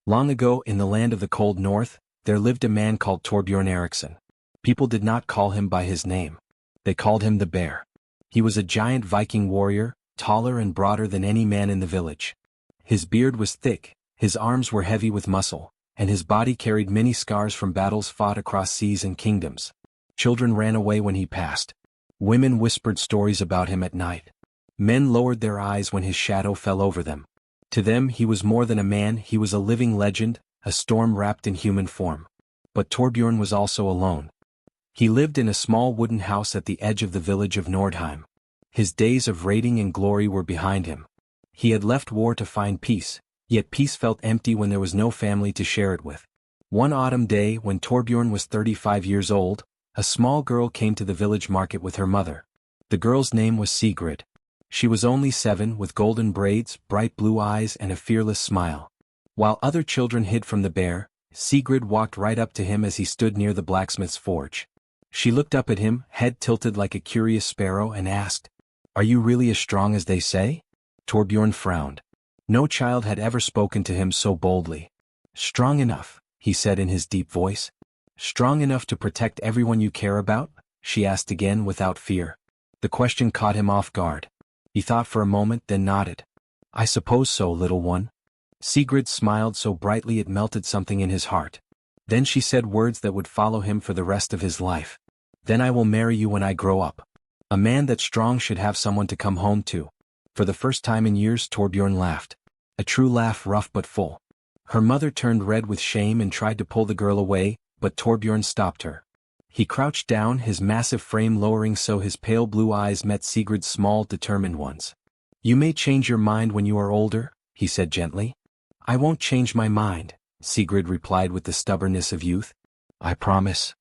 Long ago in the land of the cold north, there lived a man called Torbjorn Eriksson. People did not call him by his name. They called him the Bear. He was a giant Viking warrior, taller and broader than any man in the village. His beard was thick, his arms were heavy with muscle, and his body carried many scars from battles fought across seas and kingdoms. Children ran away when he passed. Women whispered stories about him at night. Men lowered their eyes when his shadow fell over them. To them he was more than a man, he was a living legend, a storm wrapped in human form. But Torbjorn was also alone. He lived in a small wooden house at the edge of the village of Nordheim. His days of raiding and glory were behind him. He had left war to find peace, yet peace felt empty when there was no family to share it with. One autumn day when Torbjorn was 35 years old, a small girl came to the village market with her mother. The girl's name was Sigrid. She was only 7 with golden braids, bright blue eyes and a fearless smile. While other children hid from the bear, Sigrid walked right up to him as he stood near the blacksmith's forge. She looked up at him, head tilted like a curious sparrow, and asked, "Are you really as strong as they say?" Torbjorn frowned. No child had ever spoken to him so boldly. "Strong enough," he said in his deep voice. "Strong enough to protect everyone you care about?" she asked again without fear. The question caught him off guard. He thought for a moment, then nodded. "I suppose so, little one." Sigrid smiled so brightly it melted something in his heart. Then she said words that would follow him for the rest of his life. "Then I will marry you when I grow up. A man that's strong should have someone to come home to." For the first time in years Torbjorn laughed. A true laugh, rough but full. Her mother turned red with shame and tried to pull the girl away, but Torbjorn stopped her. He crouched down, his massive frame lowering so his pale blue eyes met Sigrid's small, determined ones. "You may change your mind when you are older," he said gently. "I won't change my mind," Sigrid replied with the stubbornness of youth. "I promise."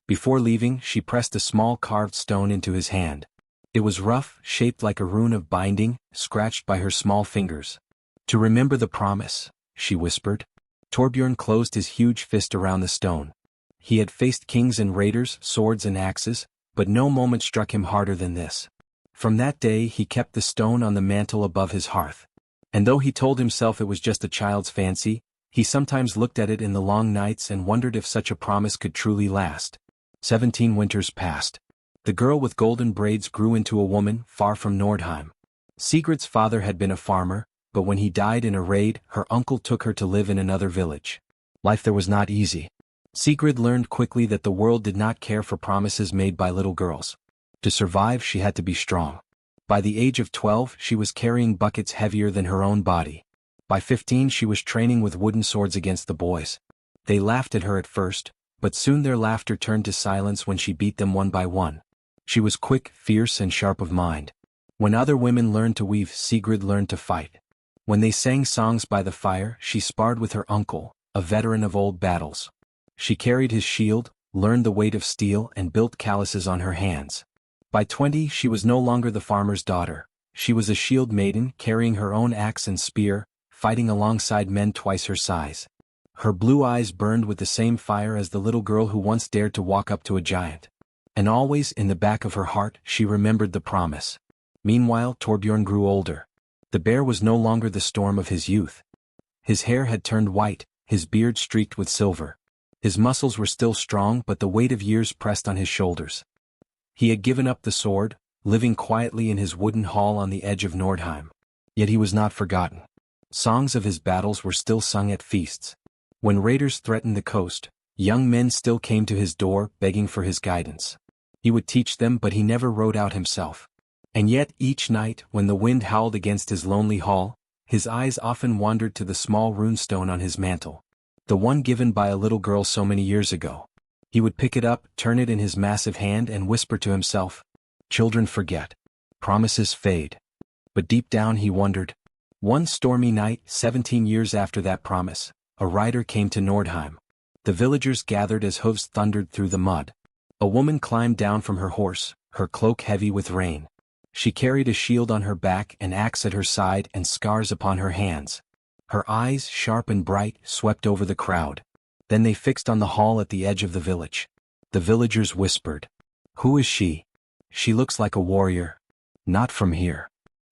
Before leaving, she pressed a small carved stone into his hand. It was rough, shaped like a rune of binding, scratched by her small fingers. "To remember the promise," she whispered. Torbjorn closed his huge fist around the stone. He had faced kings and raiders, swords and axes, but no moment struck him harder than this. From that day he kept the stone on the mantle above his hearth. And though he told himself it was just a child's fancy, he sometimes looked at it in the long nights and wondered if such a promise could truly last. 17 winters passed. The girl with golden braids grew into a woman, far from Nordheim. Sigrid's father had been a farmer, but when he died in a raid, her uncle took her to live in another village. Life there was not easy. Sigrid learned quickly that the world did not care for promises made by little girls. To survive she had to be strong. By the age of 12 she was carrying buckets heavier than her own body. By 15 she was training with wooden swords against the boys. They laughed at her at first, but soon their laughter turned to silence when she beat them one by one. She was quick, fierce and sharp of mind. When other women learned to weave, Sigrid learned to fight. When they sang songs by the fire, she sparred with her uncle, a veteran of old battles. She carried his shield, learned the weight of steel and built calluses on her hands. By 20 she was no longer the farmer's daughter. She was a shield maiden, carrying her own axe and spear, fighting alongside men twice her size. Her blue eyes burned with the same fire as the little girl who once dared to walk up to a giant. And always, in the back of her heart, she remembered the promise. Meanwhile Torbjorn grew older. The bear was no longer the storm of his youth. His hair had turned white, his beard streaked with silver. His muscles were still strong, but the weight of years pressed on his shoulders. He had given up the sword, living quietly in his wooden hall on the edge of Nordheim. Yet he was not forgotten. Songs of his battles were still sung at feasts. When raiders threatened the coast, young men still came to his door, begging for his guidance. He would teach them, but he never rode out himself. And yet each night, when the wind howled against his lonely hall, his eyes often wandered to the small runestone on his mantle. The one given by a little girl so many years ago. He would pick it up, turn it in his massive hand and whisper to himself, "Children forget. Promises fade." But deep down he wondered. One stormy night, 17 years after that promise, a rider came to Nordheim. The villagers gathered as hooves thundered through the mud. A woman climbed down from her horse, her cloak heavy with rain. She carried a shield on her back, an axe at her side and scars upon her hands. Her eyes, sharp and bright, swept over the crowd. Then they fixed on the hall at the edge of the village. The villagers whispered, "Who is she? She looks like a warrior." "Not from here."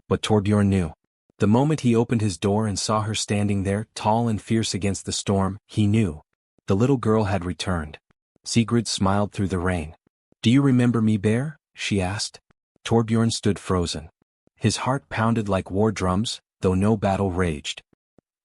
But Torbjorn knew. The moment he opened his door and saw her standing there, tall and fierce against the storm, he knew. The little girl had returned. Sigrid smiled through the rain. "Do you remember me, bear?" she asked. Torbjorn stood frozen. His heart pounded like war drums, though no battle raged.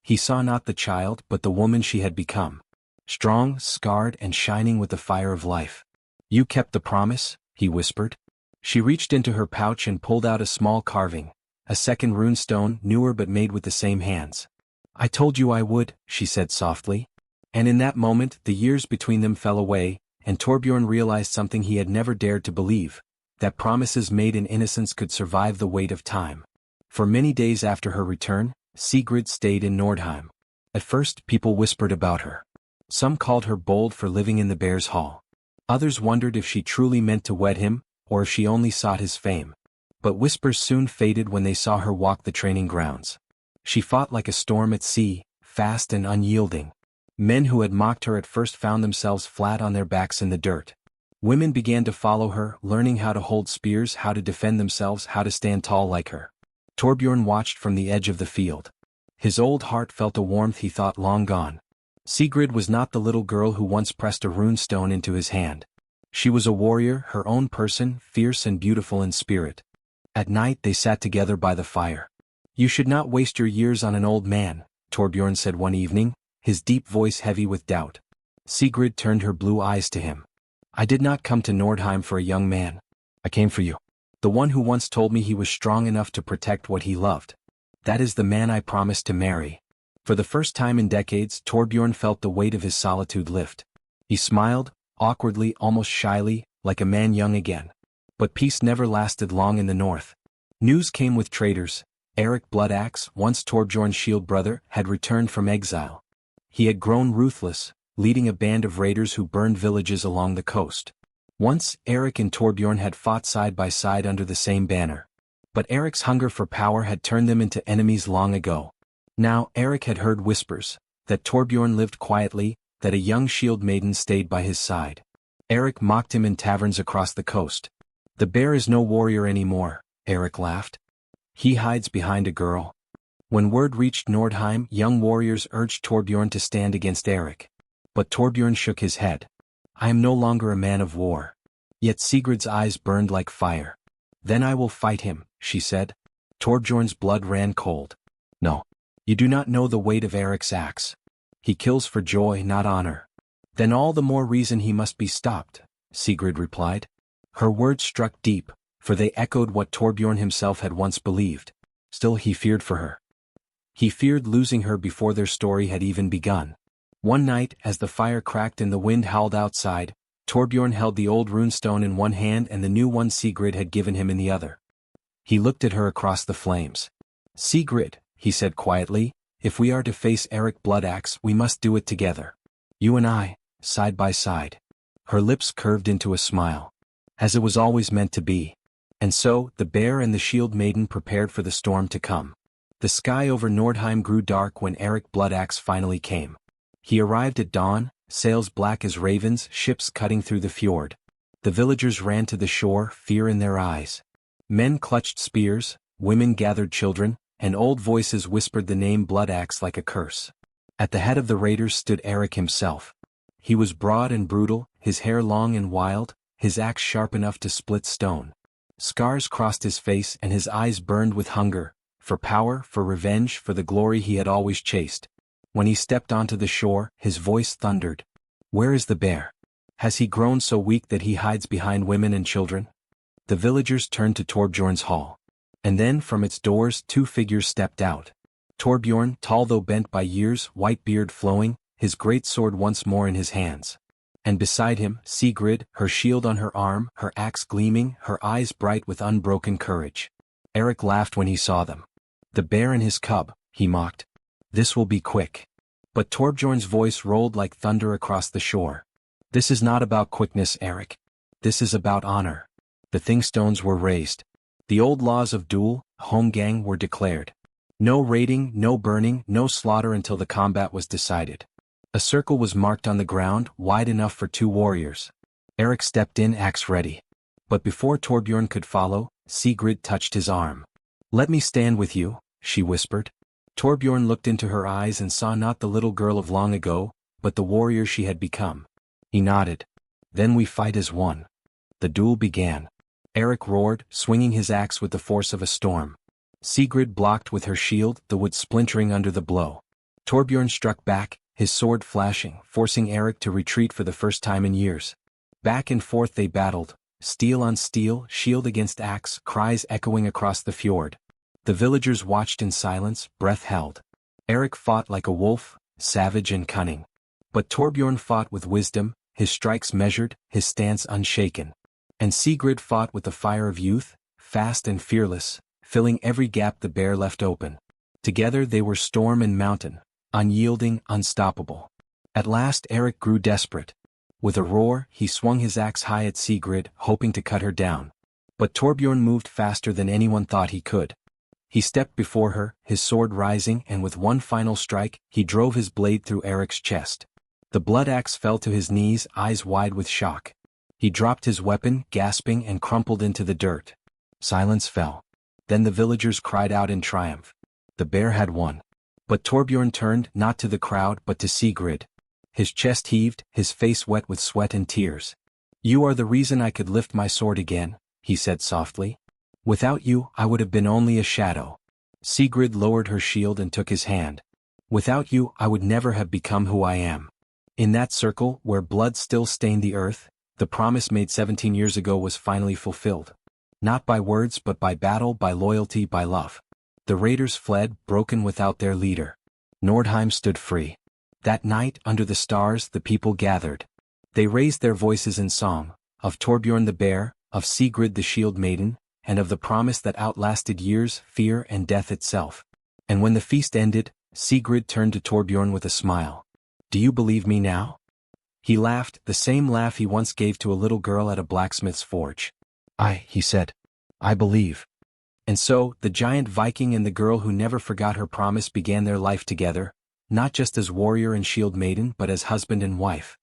He saw not the child but the woman she had become. Strong, scarred, and shining with the fire of life. "You kept the promise," he whispered. She reached into her pouch and pulled out a small carving, a second runestone, newer but made with the same hands. "I told you I would," she said softly. And in that moment the years between them fell away, and Torbjorn realized something he had never dared to believe, that promises made in innocence could survive the weight of time. For many days after her return, Sigrid stayed in Nordheim. At first, people whispered about her. Some called her bold for living in the Bear's Hall. Others wondered if she truly meant to wed him, or if she only sought his fame. But whispers soon faded when they saw her walk the training grounds. She fought like a storm at sea, fast and unyielding. Men who had mocked her at first found themselves flat on their backs in the dirt. Women began to follow her, learning how to hold spears, how to defend themselves, how to stand tall like her. Torbjorn watched from the edge of the field. His old heart felt a warmth he thought long gone. Sigrid was not the little girl who once pressed a runestone into his hand. She was a warrior, her own person, fierce and beautiful in spirit. At night they sat together by the fire. "You should not waste your years on an old man," Torbjorn said one evening, his deep voice heavy with doubt. Sigrid turned her blue eyes to him. "I did not come to Nordheim for a young man. I came for you. The one who once told me he was strong enough to protect what he loved. That is the man I promised to marry." For the first time in decades, Torbjorn felt the weight of his solitude lift. He smiled, awkwardly, almost shyly, like a man young again. But peace never lasted long in the north. News came with traitors. Erik Bloodaxe, once Torbjorn's shield brother, had returned from exile. He had grown ruthless, leading a band of raiders who burned villages along the coast. Once, Erik and Torbjorn had fought side by side under the same banner. But Erik's hunger for power had turned them into enemies long ago. Now, Erik had heard whispers, that Torbjorn lived quietly, that a young shield maiden stayed by his side. Erik mocked him in taverns across the coast. "The bear is no warrior anymore," Erik laughed. "He hides behind a girl." When word reached Nordheim, young warriors urged Torbjorn to stand against Erik. But Torbjorn shook his head. "I am no longer a man of war." Yet Sigrid's eyes burned like fire. "Then I will fight him," she said. Torbjorn's blood ran cold. "No. You do not know the weight of Erik's axe. He kills for joy, not honor." "Then all the more reason he must be stopped," Sigrid replied. Her words struck deep, for they echoed what Torbjorn himself had once believed. Still he feared for her. He feared losing her before their story had even begun. One night, as the fire cracked and the wind howled outside, Torbjorn held the old runestone in one hand and the new one Sigrid had given him in the other. He looked at her across the flames. "Sigrid," he said quietly, "if we are to face Erik Bloodaxe, we must do it together. You and I, side by side." Her lips curved into a smile. As it was always meant to be. And so, the bear and the shield maiden prepared for the storm to come. The sky over Nordheim grew dark when Erik Bloodaxe finally came. He arrived at dawn, sails black as ravens, ships cutting through the fjord. The villagers ran to the shore, fear in their eyes. Men clutched spears, women gathered children, and old voices whispered the name Bloodaxe like a curse. At the head of the raiders stood Erik himself. He was broad and brutal, his hair long and wild, his axe sharp enough to split stone. Scars crossed his face and his eyes burned with hunger, for power, for revenge, for the glory he had always chased. When he stepped onto the shore, his voice thundered. "Where is the bear? Has he grown so weak that he hides behind women and children?" The villagers turned to Torbjorn's hall. And then from its doors 2 figures stepped out. Torbjorn, tall though bent by years, white beard flowing, his great sword once more in his hands. And beside him, Sigrid, her shield on her arm, her axe gleaming, her eyes bright with unbroken courage. Erik laughed when he saw them. "The bear and his cub," he mocked. "This will be quick." But Torbjorn's voice rolled like thunder across the shore. "This is not about quickness, Erik. This is about honor." The thingstones were raised. The old laws of duel, holmgang were declared. No raiding, no burning, no slaughter until the combat was decided. A circle was marked on the ground, wide enough for 2 warriors. Erik stepped in, axe ready. But before Torbjorn could follow, Sigrid touched his arm. "Let me stand with you," she whispered. Torbjorn looked into her eyes and saw not the little girl of long ago, but the warrior she had become. He nodded. Then we fight as one. The duel began. Eric roared, swinging his axe with the force of a storm. Sigrid blocked with her shield, the wood splintering under the blow. Torbjorn struck back, his sword flashing, forcing Eric to retreat for the first time in years. Back and forth they battled, steel on steel, shield against axe, cries echoing across the fjord. The villagers watched in silence, breath held. Eric fought like a wolf, savage and cunning. But Torbjorn fought with wisdom, his strikes measured, his stance unshaken. And Sigrid fought with the fire of youth, fast and fearless, filling every gap the bear left open. Together they were storm and mountain, unyielding, unstoppable. At last Eric grew desperate. With a roar, he swung his axe high at Sigrid, hoping to cut her down. But Torbjorn moved faster than anyone thought he could. He stepped before her, his sword rising, and with one final strike, he drove his blade through Eric's chest. The blood axe fell to his knees, eyes wide with shock. He dropped his weapon, gasping, and crumpled into the dirt. Silence fell. Then the villagers cried out in triumph. The bear had won. But Torbjorn turned, not to the crowd but to Sigrid. His chest heaved, his face wet with sweat and tears. "You are the reason I could lift my sword again," he said softly. "Without you, I would have been only a shadow." Sigrid lowered her shield and took his hand. "Without you, I would never have become who I am." In that circle, where blood still stained the earth, the promise made 17 years ago was finally fulfilled. Not by words but by battle, by loyalty, by love. The raiders fled, broken without their leader. Nordheim stood free. That night, under the stars, the people gathered. They raised their voices in song, of Torbjorn the bear, of Sigrid the shield maiden, and of the promise that outlasted years, fear and death itself. And when the feast ended, Sigrid turned to Torbjorn with a smile. "Do you believe me now?" He laughed, the same laugh he once gave to a little girl at a blacksmith's forge. He said. "I believe." And so, the giant Viking and the girl who never forgot her promise began their life together, not just as warrior and shield maiden but as husband and wife.